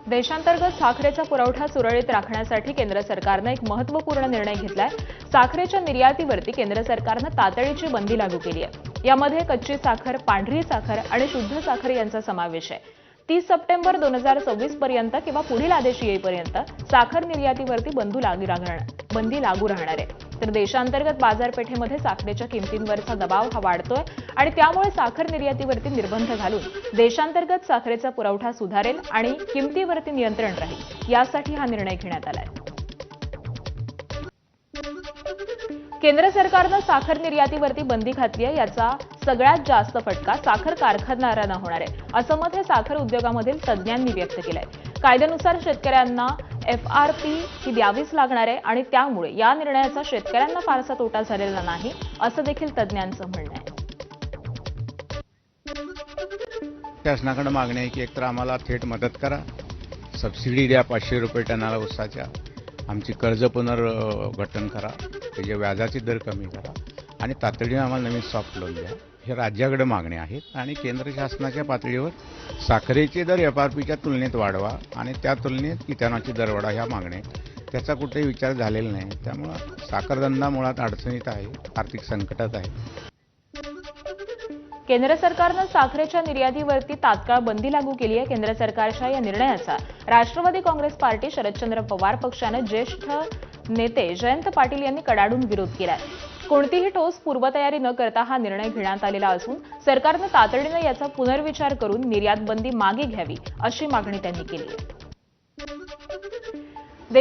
देशांतर्गत साखरेचा पुरवठा सुरळीत राखण्यासाठी केंद्र सरकारने एक महत्त्वपूर्ण निर्णय घेतलाय। साखरेच्या निर्यातीवरती केंद्र सरकारने तातडीची बंदी लागू केली आहे। यामध्ये कच्ची साखर, पांढरी साखर आणि शुद्ध साखर यांचा समावेश आहे। 30 सप्टेंबर 2024 पर्यंत किंवा पुढील आदेश येईपर्यंत साखर निर्यातीवरती बंदी लागू राहणार आहे। तर देशांतर्गत बाजारपेठेमध्ये साखरेच्या किमतींवरचा दबाव हा वाढतोय आणि त्यामुळे साखर निर्यातीवरती निर्बंध घालून देशांतर्गत साखरेचा पुरवठा सुधारेल आणि किमतीवरती नियंत्रण राहील, यासाठी हा निर्णय घेण्यात आलाय। केंद्र सरकारने साखर निर्यातीवरती बंदी घातली आहे, याचा सगळ्यात जास्त फटका साखर कारखानदारांना होणार आहे, असं मत हे साखर उद्योगामधील तज्ज्ञांनी व्यक्त केलंय। कायद्यानुसार शेतकऱ्यांना FRP ही द्यावीच लागणार आहे आणि त्यामुळे या निर्णयाचा शेतकऱ्यांना फारसा तोटा झालेला नाही, असं देखील तज्ज्ञांचं म्हणणं आहे। शासनाकडे मागणी आहे की एकतर आम्हाला थेट मदत करा, सबसिडी द्या 500 रुपये टनाला ऊसाच्या, आमची कर्ज पुनर्गठन करा, त्याचे व्याजाचे दर कमी करा आणि तातडीने आम्हाला नवीन सॉफ्ट लोन द्या, हे राज्याकडे मागणी आहेत। आणि केंद्र शासनाच्या पातळीवर साखरेचे दर FRPच्या तुलनेत वाढवा आणि त्या तुलनेत इथेनॉलचे दर वाढवा, ह्या मागण्या आहेत। त्याचा कुठेही विचार झालेला नाही, त्यामुळं साखरधंदा मुळात अडचणीत आहे, आर्थिक संकटात आहे। केंद्र सरकारने साखरेच्या निर्यातीवरती तात्काळ बंदी लागू केली आहे। केंद्र सरकारच्या या निर्णयाचा राष्ट्रवादी काँग्रेस पार्टी, शरदचंद्र पवार पक्षाने ज्येष्ठ नेते जयंत पाटील यांनी कडाडून विरोध केलाय। कोणतीही ठोस पूर्वतयारी न करता हा निर्णय घेण्यात आलेला असून सरकारने तातडीने याचा पुनर्विचार करून निर्यात बंदी मागे घ्यावी, अशी मागणी त्यांनी केली आहे।